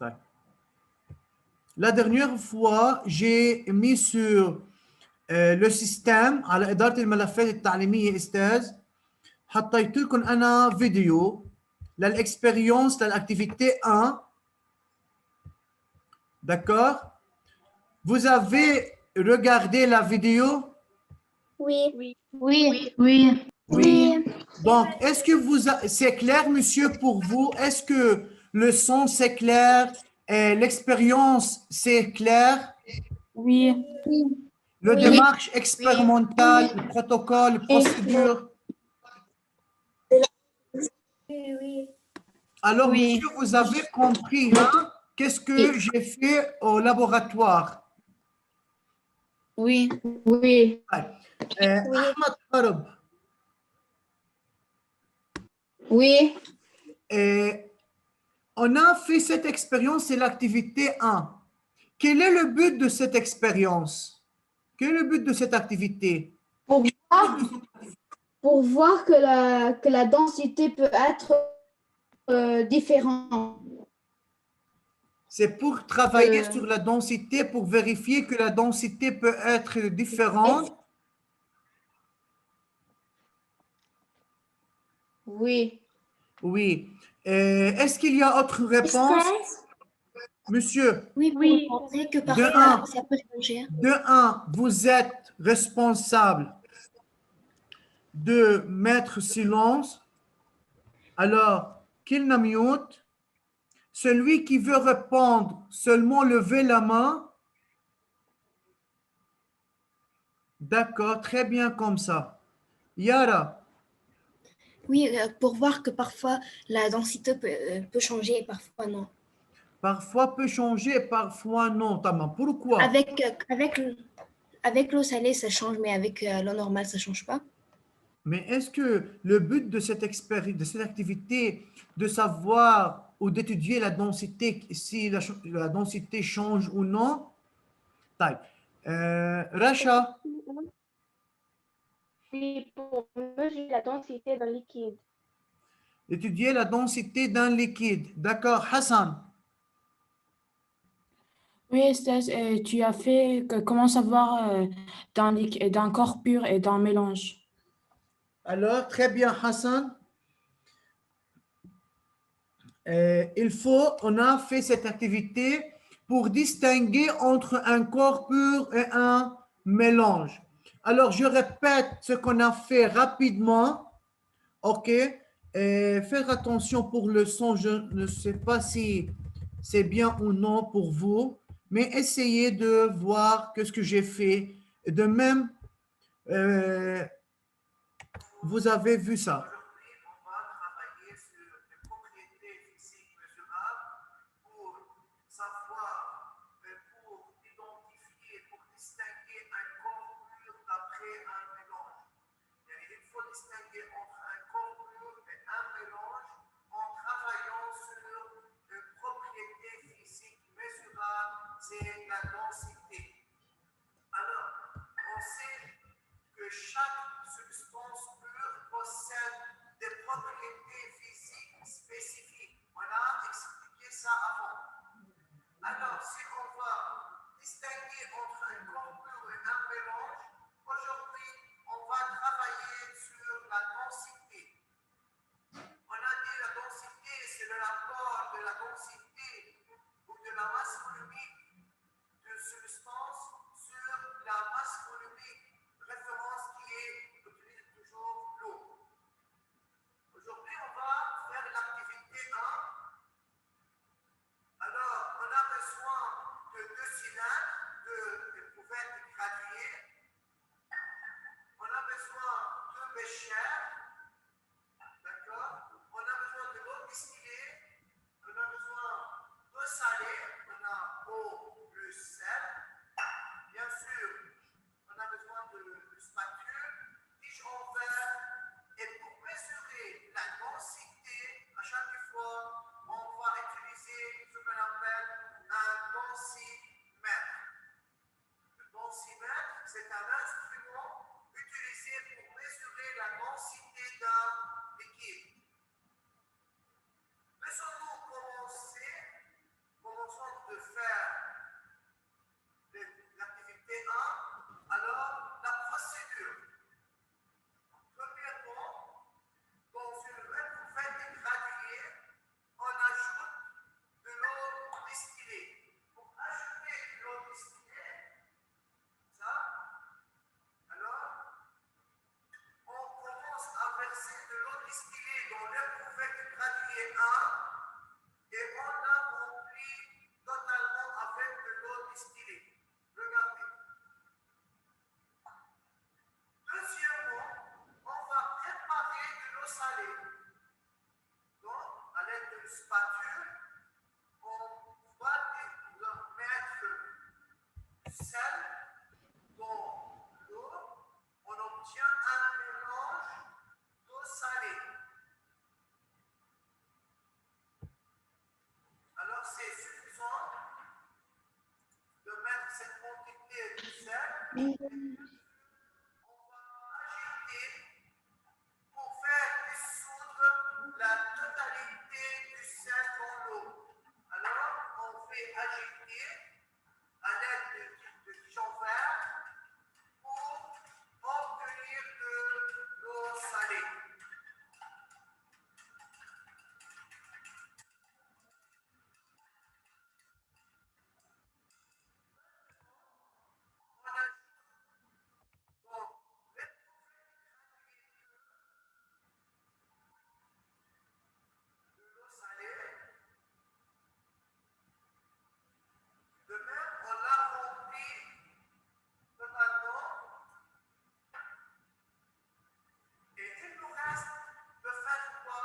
طيب. La dernière fois, j'ai mis sur le système على إدارة الملفات التعليمية أستاذ، حطيت لكم أنا فيديو للإكسبيريونس للأكتيفيté 1. D'accord? Vous avez regardé la vidéo? Oui. Oui. Oui. Oui. Oui. Donc, est-ce que c'est clair, monsieur, pour vous? Est-ce que le son, c'est clair? Et l'expérience, c'est clair? Oui. Le Oui. démarche expérimentale, le protocole, la procédure? Oui. Alors, Oui. monsieur, vous avez compris, hein? Qu'est-ce que j'ai fait au laboratoire? Oui. Oui. Ahmed Harb, Oui. on a fait cette expérience, c'est l'activité 1. Quel est le but de cette expérience? Quel est le but de cette activité? Pour voir que la densité peut être différente. C'est pour travailler sur la densité, pour vérifier que la densité peut être différente. Oui. Oui. Est-ce qu'il y a autre réponse? Monsieur, Oui, pour montrer que parfois ça peut changer. De un, vous êtes responsable de mettre silence. Alors, qu'il n'a mute. Celui qui veut répondre, seulement lever la main. D'accord, très bien comme ça. Yara. Oui, pour voir que parfois la densité peut changer et parfois non. Parfois peut changer, parfois non. Tamam. Pourquoi? Avec l'eau salée, ça change, mais avec l'eau normale, ça ne change pas. Mais est-ce que le but de cette activité, de savoir ou d'étudier la densité, si la densité change ou non? طيب. Racha, Oui, pour mesurer la densité d'un liquide. étudier la densité d'un liquide. D'accord. Hassan. Oui, Stas, tu as fait comment savoir d'un corps pur et d'un mélange? Alors, très bien, Hassan. On a fait cette activité pour distinguer entre un corps pur et un mélange. Alors, je répète ce qu'on a fait rapidement. OK? Et faire attention pour le son. Je ne sais pas si c'est bien ou non pour vous, mais essayez de voir ce que j'ai fait. De même, vous avez vu ça. C'est la densité. Alors, on sait que chaque substance pure possède Pour faire dissoudre la totalité du sel dans l'eau. Alors, on fait agiter à l'aide de pigeon vert pour obtenir de l'eau salée. On ajoute donc de l'eau salée. De même, on l'a rempli totalement. Et il nous reste de faire quoi?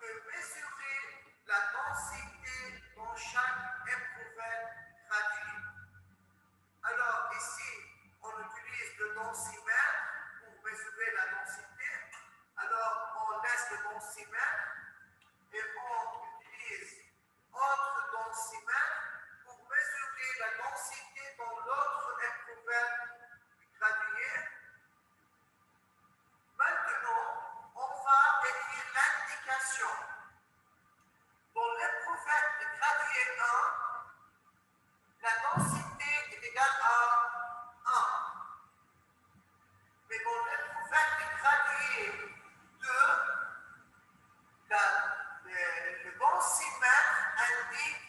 De mesurer la densité dans chaque éprouvette graduée. Alors ici, on utilise le densimètre pour mesurer la densité. Alors on laisse le densimètre et on utilise autre densimètre pour mesurer la densité dans l'autre éprouvette graduée. Maintenant, on va écrire l'indication. Dans l'éprouvette graduée 1, la densité est égale à 1. Mais dans l'éprouvette graduée 2, le densimètre indique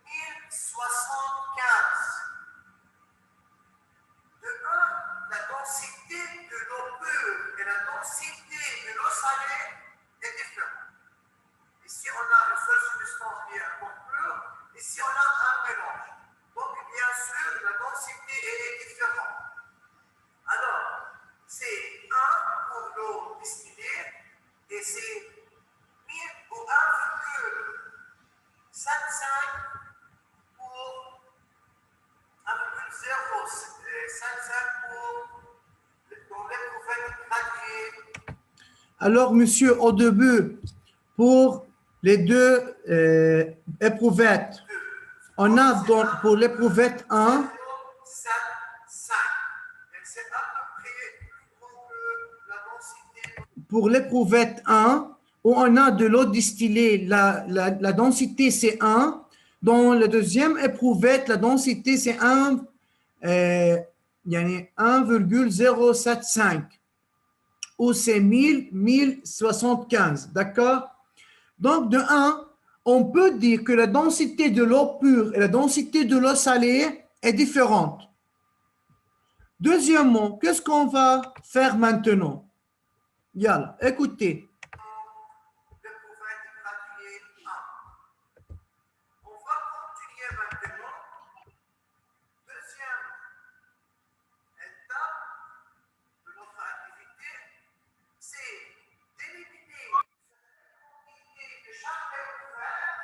1075. De 1, la densité de l'eau pure et la densité de l'eau salée est différente. Ici, on a une seule substance qui est encore pure. Ici, on a un mélange. Donc, bien sûr, la densité est différente. Alors, c'est 1 pour l'eau distillée et c'est 1000 ou 1,75 pour 1,055 pour l'éprouvette graduée. Alors, monsieur, au début, pour les deux éprouvettes, on a donc pour l'éprouvette 1, 7, 5. C'est à peu près plus grand que la densité. Pour l'éprouvette 1, où on a de l'eau distillée, la densité c'est 1. Dans la deuxième éprouvette, la densité c'est 1,075 ou c'est 1075, d'accord? Donc, de 1, on peut dire que la densité de l'eau pure et la densité de l'eau salée est différente. Deuxièmement, qu'est-ce qu'on va faire maintenant? Yalla, écoutez. On va continuer maintenant. Deuxième étape de notre activité, c'est d'éliminer de chaque éprouvette.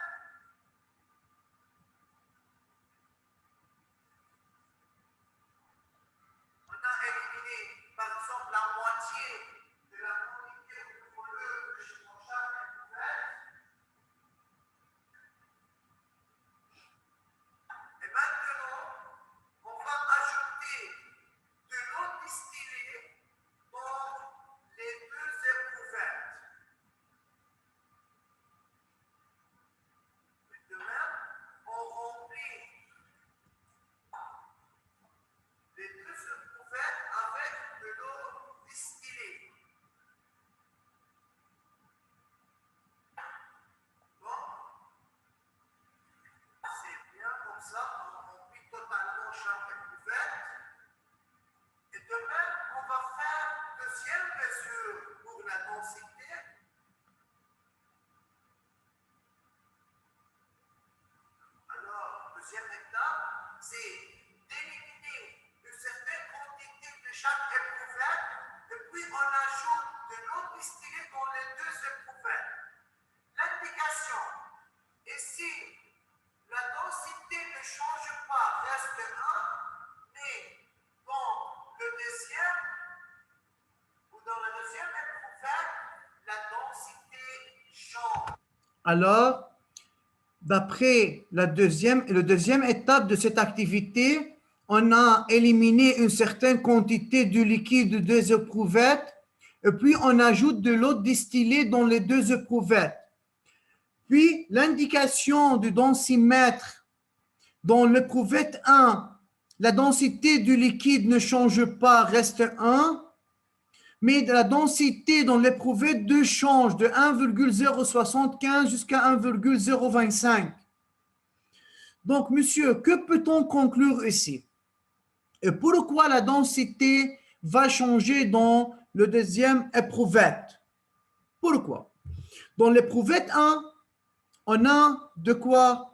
On a éliminé, par exemple, la moitié de la quantité de voleur dans chaque éprouvette. Et maintenant, on va ajouter de l'eau distillée dans les deux éprouvettes. De même, on remplit les deux éprouvettes avec de l'eau distillée. Bon, c'est bien comme ça, on remplit totalement chaque éprouvette. Et de même, on va faire deuxième mesure pour la densité. Alors, deuxième étape, c'est d'éliminer une certaine quantité de chaque éprouvette et puis on ajoute de l'eau distillée dans les deux éprouvettes. L'indication, ici, la densité ne change pas, reste 1, mais dans le deuxième ou dans la deuxième éprouvette, la densité change. Alors, d'après la deuxième étape de cette activité, on a éliminé une certaine quantité du liquide des éprouvettes et puis on ajoute de l'eau distillée dans les deux éprouvettes. Puis l'indication du densimètre dans l'éprouvette 1, la densité du liquide ne change pas, reste 1, mais la densité dans l'éprouvette 2 change de 1,075 jusqu'à 1,025. Donc, monsieur, que peut-on conclure ici? Et pourquoi la densité va changer dans le deuxième éprouvette? Pourquoi? Dans l'éprouvette 1, on a de quoi?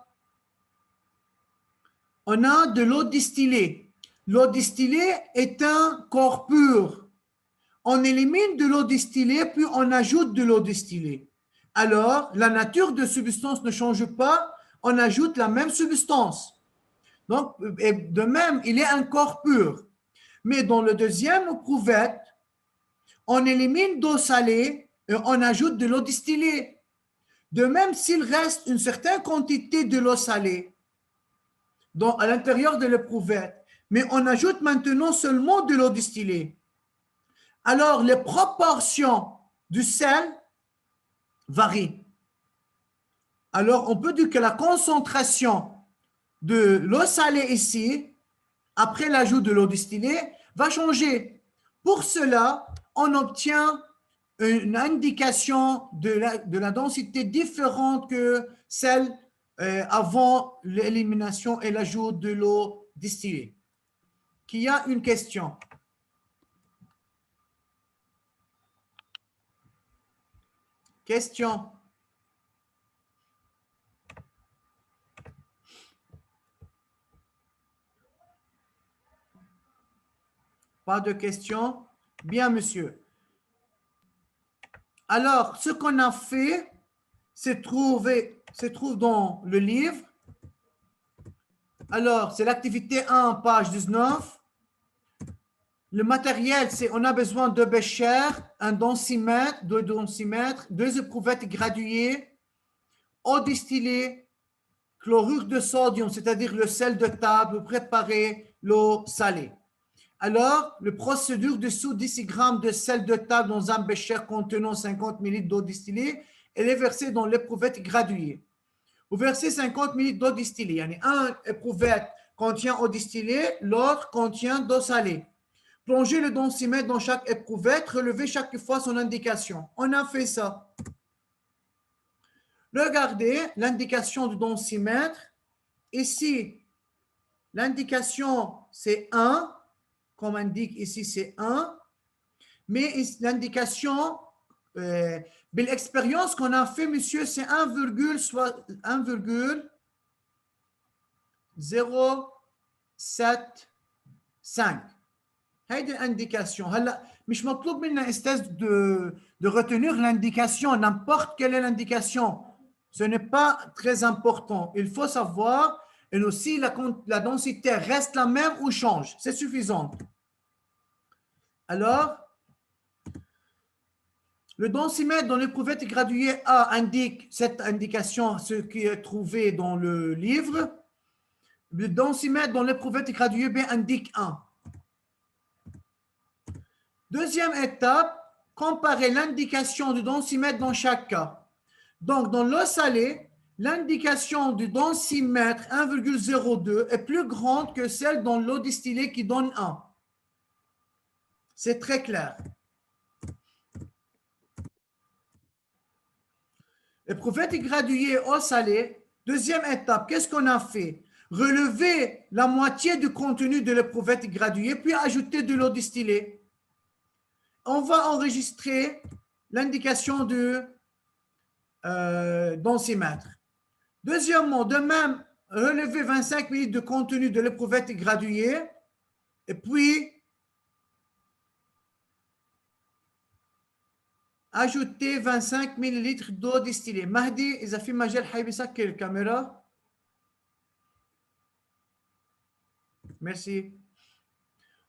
On a de l'eau distillée. L'eau distillée est un corps pur. On élimine de l'eau distillée, puis on ajoute de l'eau distillée. Alors, la nature de substance ne change pas, on ajoute la même substance. Donc, et de même, il est un corps pur. Mais dans le deuxième éprouvette, on élimine d'eau salée et on ajoute de l'eau distillée. De même, s'il reste une certaine quantité de l'eau salée à l'intérieur de l'éprouvette, mais on ajoute maintenant seulement de l'eau distillée, alors les proportions du sel varient. Alors, on peut dire que la concentration de l'eau salée ici, après l'ajout de l'eau distillée, va changer. Pour cela, on obtient une indication de la densité différente que celle avant l'élimination et l'ajout de l'eau distillée. Qui a une question? Question? Pas de questions? Bien, monsieur. Alors, ce qu'on a fait, se trouve dans le livre. Alors, c'est l'activité 1, page 19. Le matériel, c'est on a besoin de bécher, un densimètre, deux densimètres, deux éprouvettes graduées, eau distillée, chlorure de sodium, c'est-à-dire le sel de table, pour préparer l'eau salée. Alors, la procédure dessous 10 g de sel de table dans un bécher contenant 50 ml d'eau distillée, elle est versée dans l'éprouvette graduée. Vous versez 50 ml d'eau distillée. Yani un éprouvette contient eau distillée, l'autre contient d'eau salée. Plongez le densimètre dans chaque éprouvette, relevez chaque fois son indication. On a fait ça. Regardez l'indication du densimètre. Ici, l'indication, c'est 1. Comme indique ici, c'est 1. Mais l'indication, l'expérience qu'on a fait, monsieur, c'est 1,075. هيدي l'indication. هلا مش مطلوب منا استاذ de retenir l'indication, n'importe quelle est l'indication. Ce n'est pas très important. Il faut savoir, et aussi la densité reste la même ou change. C'est suffisant. Alors, le densimètre dans l'éprouvette graduée A indique cette indication, ce qui est trouvé dans le livre. Le densimètre dans l'éprouvette graduée B indique 1. Deuxième étape, comparer l'indication du densimètre dans chaque cas. Donc, dans l'eau salée, l'indication du densimètre 1,02 est plus grande que celle dans l'eau distillée qui donne 1. C'est très clair. Éprouvette graduée eau salée, deuxième étape, qu'est-ce qu'on a fait? Relever la moitié du contenu de l'éprouvette graduée, puis ajouter de l'eau distillée. On va enregistrer l'indication du densimètre. Deuxièmement, de même, relever 25 ml de contenu de l'éprouvette graduée et puis ajouter 25 ml d'eau distillée. Mahdi, إذا في مجال حابب يسكر الكاميرا. Merci.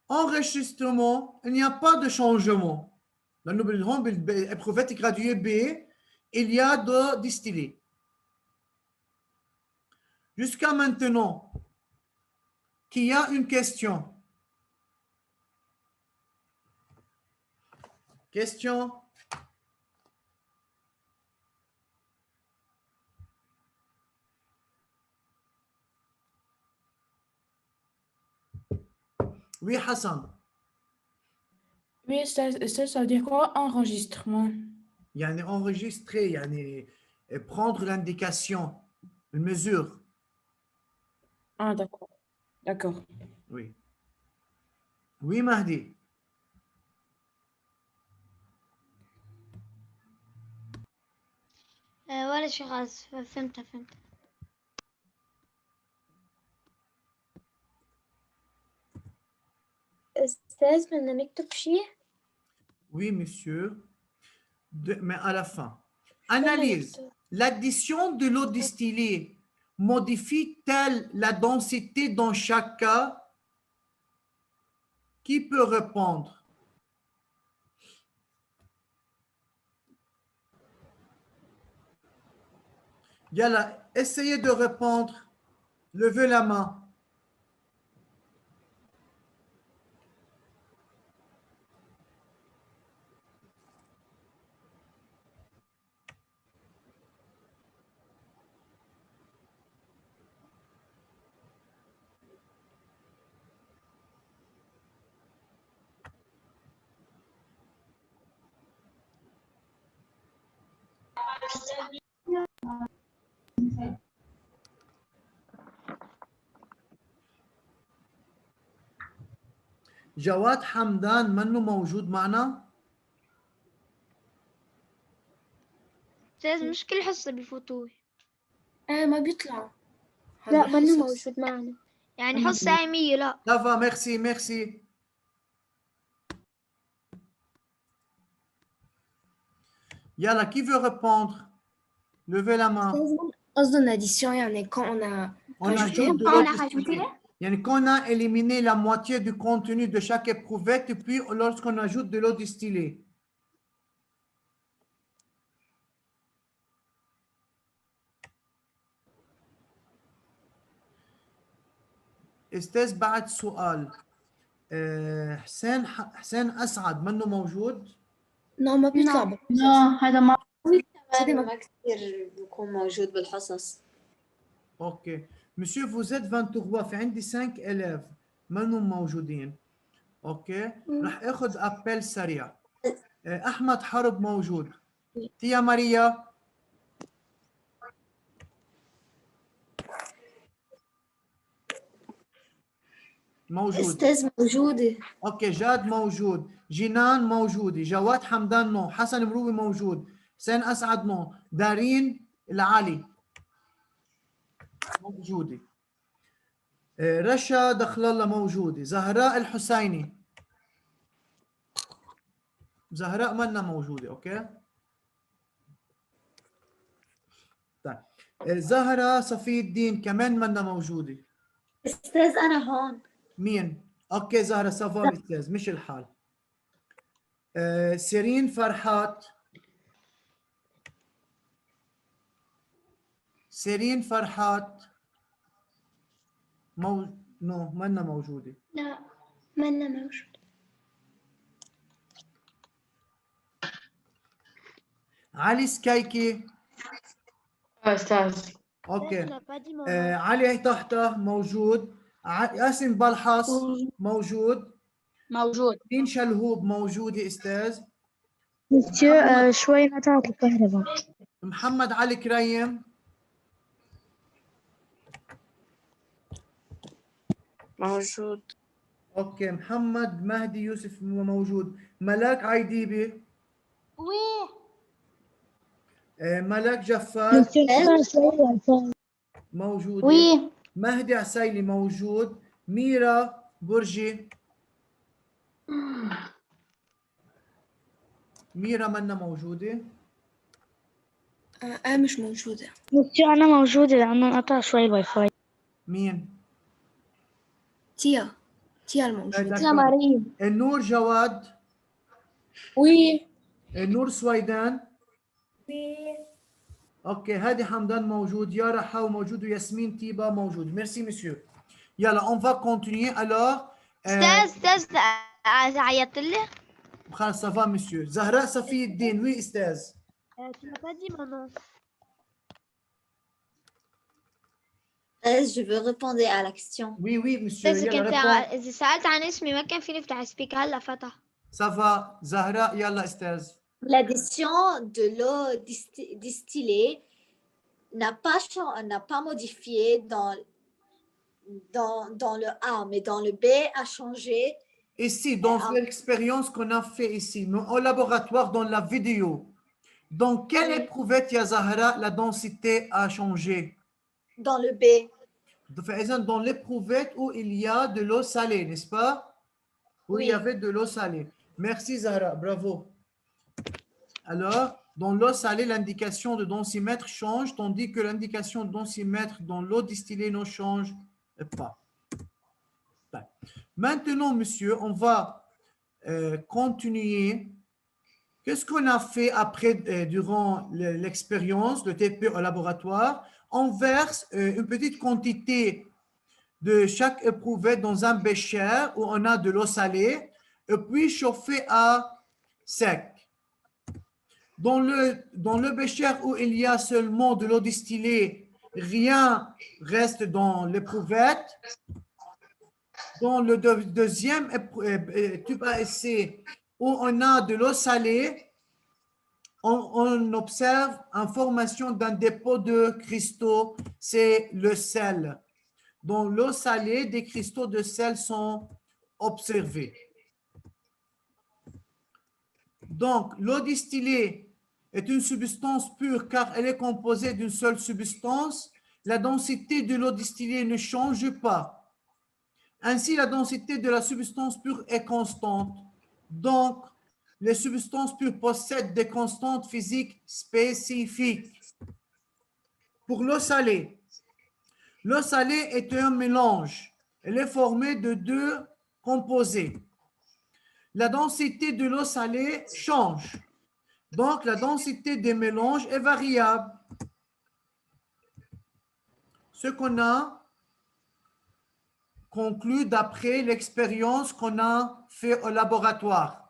Enregistrement, il n'y a pas de changement. Dans l'éprouvette graduée B, il y a d'eau distillée. Jusqu'à maintenant, Qui a une question? Question? Oui, Hassan. Oui, ça veut dire quoi? Enregistrement. يعني enregistrer, يعني prendre l'indication, une mesure. Ah, d'accord. D'accord. Oui. Oui, Mahdi. ولا شيء خلاص فهمت. أستاذ بدنا نكتب شيء؟ Oui, monsieur. Mais à la fin. Analyse. L'addition de l'eau distillée modifie-t-elle la densité dans chaque cas? Qui peut répondre? Yalla, essayez de répondre. Levez la main. جواد حمدان منه موجود معنا؟ أستاذ مش كل حصة بيفوتوه. ما بيطلع. لا منه موجود معنا. يعني حصة عامية لا. Ça va, merci, merci. Yalla, qui veut répondre? Levez la main. قصدنا addition يعني quand on a On rajouté. ajoute de l'eau distillée. Yani qu'on a éliminé la moitié du contenu de chaque éprouvette, et puis lorsqu'on ajoute de l'eau distillée. استاذ بعد سؤال. حسين اسعد منه موجود؟ non ما بيطلع لا هذا ما كمان ما كثير بيكون موجود بالحصص. اوكي. Monsieur, vous êtes 23, في عندي 5 élèves منهم موجودين. اوكي. راح اخذ ابل سريع. احمد حرب موجود. تيا ماريا موجود. استاذ موجودة. اوكي. جاد موجود. جنان موجودة. جواد حمدان نو. حسن مروي موجود. حسين اسعد نو. دارين العلي موجودة. رشا دخل الله موجودة. زهراء الحسيني. زهراء منا موجودة. اوكي. طيب زهرة صفي الدين كمان منا موجودة. استاذ انا هون. مين؟ اوكي زهرة صفا استاذ مش الحال. سيرين فرحات. سيرين فرحات نو منا موجودة. لا منا موجود. علي سكايكي. استاذ اوكي. علي طحطة موجود. ياسين بلحص موجود. مين شلهوب موجودة استاذ. شوي قطعت الكهرباء. محمد علي كريم موجود. اوكي. محمد مهدي يوسف موجود. ملاك عيديبي. وي. ملاك جفار موجودة. وي. مهدي عسيلي موجود. ميرا برجي. ميرا منا موجودة. مش موجودة. أنا موجودة لأنه انقطع شوي الواي فاي. مين؟ تيا الموجودة. يا مريم. النور جواد. وي. النور سويدان. وي. اوكي. هادي حمدان موجود. يارا حاو موجود. وياسمين تيبا موجود. ميرسي مسيو. Yalla, on va continuer alors. أستاذ عيطت لي. خلاص, ça va, monsieur. Zahra Safi Eddin, oui, Estaz. Tu m'as pas dit mon nom. Je veux répondre à la question. Oui, oui, monsieur. إذا Yalla, كنت réponds. إذا سألت عن اسمي ما كان فيني أفتح سبيك هلا فتح. Ça va, Zahra, Yalla, Estaz. L'addition de l'eau distillée n'a pas modifié dans le A, mais dans le B a changé. Ici, dans l'expérience qu'on a fait ici, au laboratoire, dans la vidéo, dans quelle éprouvette, ya Zahra, la densité a changé? Dans le B. Dans l'éprouvette où il y a de l'eau salée, n'est-ce pas? Où il y avait de l'eau salée. Merci Zahra, bravo. Alors, dans l'eau salée, l'indication de densimètre change, tandis que l'indication de densimètre dans l'eau distillée ne change pas. Maintenant, monsieur, on va continuer. Qu'est-ce qu'on a fait après, durant l'expérience, le TP au laboratoire? On verse une petite quantité de chaque éprouvette dans un bécher où on a de l'eau salée et puis chauffer à sec. Dans le bécher où il y a seulement de l'eau distillée, rien reste dans l'éprouvette. Dans le deuxième tube à essai où on a de l'eau salée, on observe une formation d'un dépôt de cristaux, c'est le sel. Dans l'eau salée, des cristaux de sel sont observés. Donc, l'eau distillée est une substance pure car elle est composée d'une seule substance. La densité de l'eau distillée ne change pas. Ainsi, la densité de la substance pure est constante. Donc, les substances pures possèdent des constantes physiques spécifiques. Pour l'eau salée est un mélange. Elle est formée de deux composés. La densité de l'eau salée change. Donc, la densité des mélanges est variable. Ce qu'on a conclu d'après l'expérience qu'on a fait au laboratoire.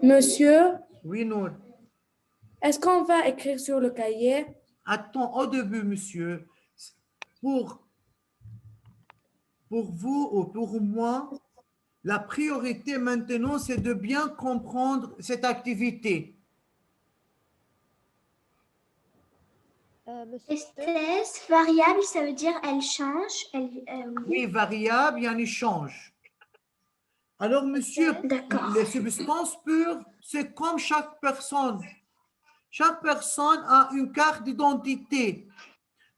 Monsieur, Oui, Nour. est-ce qu'on va écrire sur le cahier? Attends, au début, monsieur, pour vous ou pour moi, la priorité maintenant, c'est de bien comprendre cette activité. Espèce variable, ça veut dire elle change. Oui, variable, il y a un échange. Alors, monsieur, les substances pures, c'est comme chaque personne. Chaque personne a une carte d'identité.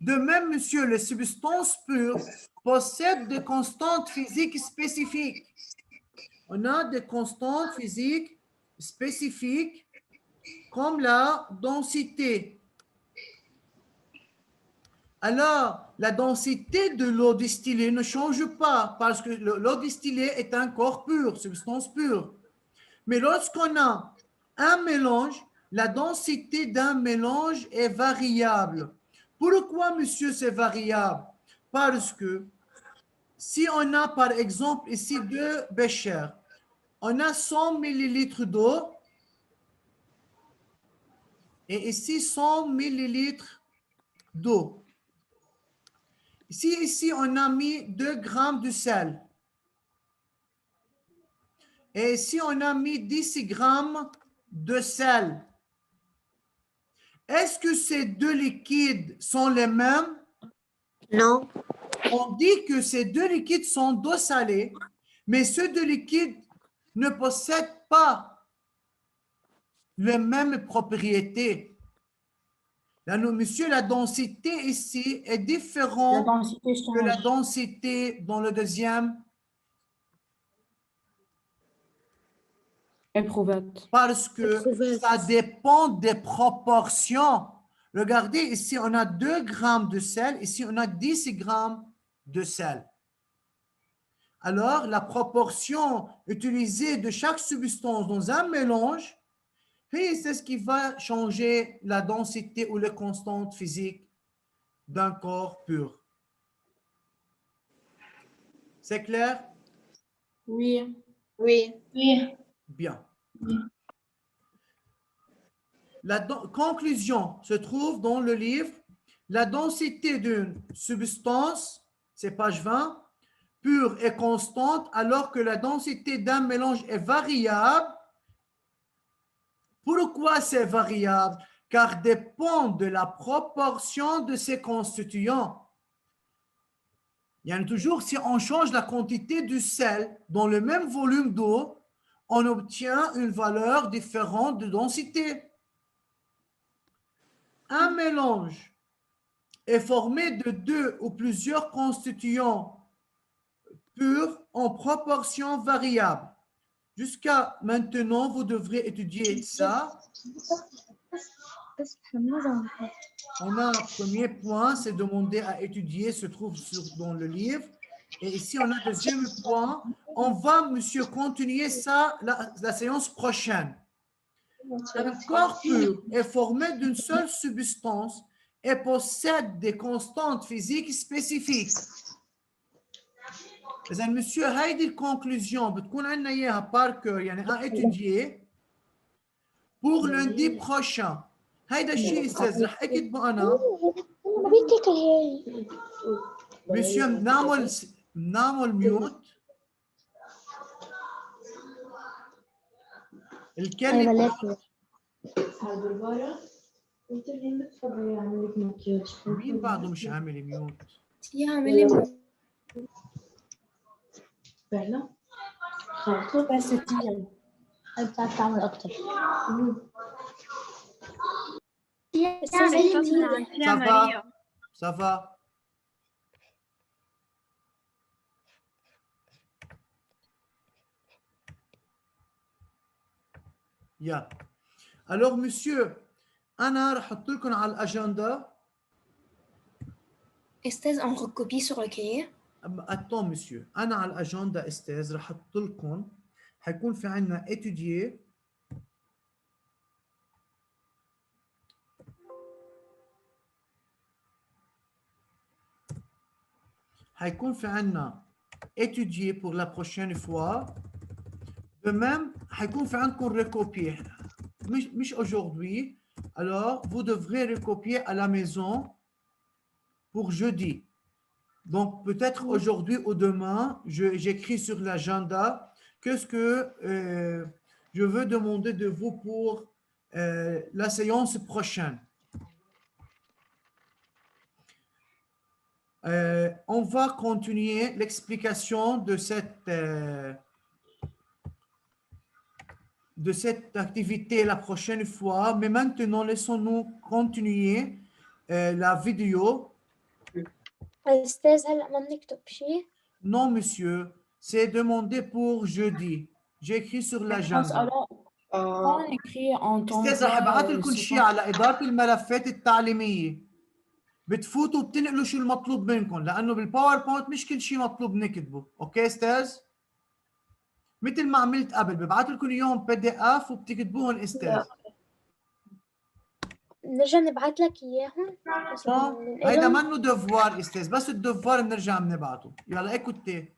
De même, monsieur, les substances pures possèdent des constantes physiques spécifiques. On a des constantes physiques spécifiques comme la densité. Alors, la densité de l'eau distillée ne change pas parce que l'eau distillée est un corps pur, substance pure. Mais lorsqu'on a un mélange, la densité d'un mélange est variable. Pourquoi, monsieur, c'est variable? Parce que si on a, par exemple, ici deux béchers, on a 100 millilitres d'eau et ici 100 millilitres d'eau. Ici, on a mis 2 grammes de sel. Et ici, on a mis 10 grammes de sel. Est-ce que ces deux liquides sont les mêmes? Non. On dit que ces deux liquides sont d'eau salée, mais ces deux liquides ne possèdent pas les mêmes propriétés. Là, monsieur, la densité ici est différente que la densité dans le deuxième éprouvette. Parce que ça dépend des proportions. Regardez, ici, on a 2 grammes de sel. Ici, on a 10 grammes de sel. Alors, la proportion utilisée de chaque substance dans un mélange Et c'est ce qui va changer la densité ou les constantes physiques d'un corps pur. C'est clair? Oui. Oui. Bien. La conclusion se trouve dans le livre. La densité d'une substance, c'est page 20, pure et constante, alors que la densité d'un mélange est variable. Pourquoi c'est variable? Car dépend de la proportion de ses constituants. Il y a toujours, si on change la quantité du sel dans le même volume d'eau, on obtient une valeur différente de densité. Un mélange est formé de deux ou plusieurs constituants purs en proportion variable. Jusqu'à maintenant, vous devrez étudier ça. On a un premier point, c'est demandé à étudier, se trouve dans le livre. Et ici, on a un deuxième point. On va, monsieur, continuer ça la séance prochaine. Un corps pur est formé d'une seule substance et possède des constantes physiques spécifiques. إذا monsieur, هيدي الكونكلوزيون بتكون عندنا إياها باركر يعني à étudier pour lundi prochain. هيدا الشيء استاذ رح اكتبه انا. monsieur نعمل ميوت الكلمة. مين بعده مش عامل ميوت؟ فعلا خلطوا بس كتير بتعرف تعمل اكتر. Ça va. Yeah. Alors, monsieur, أنا رح أحط لكم على الأجندة. Estelle, on recopie sur le cahier. Attends, monsieur. أنا على الأجندة أستاذ رح أحط لكم حيكون في عندنا étudier. حيكون في عندنا étudier pour la prochaine fois. De même, حيكون في عندكم recopier. مش aujourd'hui. Alors, vous devrez recopier à la maison pour jeudi. Donc, peut-être aujourd'hui ou demain, j'écris sur l'agenda qu'est-ce que je veux demander de vous pour la séance prochaine. On va continuer l'explication de cette activité la prochaine fois, mais maintenant, laissons-nous continuer la vidéo. أستاذ هلا ما بنكتب شيء؟ Non, monsieur, c'est demandé pour jeudi. J'ai écrit sur l'agenda. Alors, on écrit en temps. أستاذ رح ابعث لكم شيء على إدارة الملفات التعليمية. بتفوتوا وبتنقلوا شو المطلوب منكم لأنه بالباوربوينت مش كل شيء مطلوب نكتبه، أوكي أستاذ؟ مثل ما عملت قبل ببعث لكم إياهم PDF وبتكتبوهم أستاذ. نرجع نبعث لك إياهم؟ هيدا منه دفوار أستاذ، بس الدفوار بنرجع بنبعته. يلا écoutez.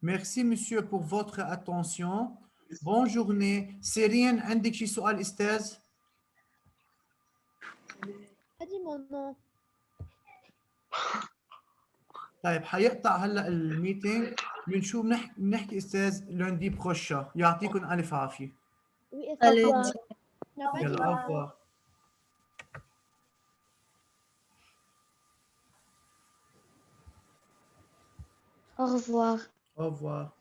Merci, monsieur, pour votre attention. Bonne journée. سيرين عندك شي سؤال أستاذ؟ هذه mon nom. طيب حيقطع هلا الميتينج. بنشوف بنحكي استاذ لوندي بروشا. يعطيكم الف عافيه. Allez. يلا au revoir. Au revoir. Au revoir.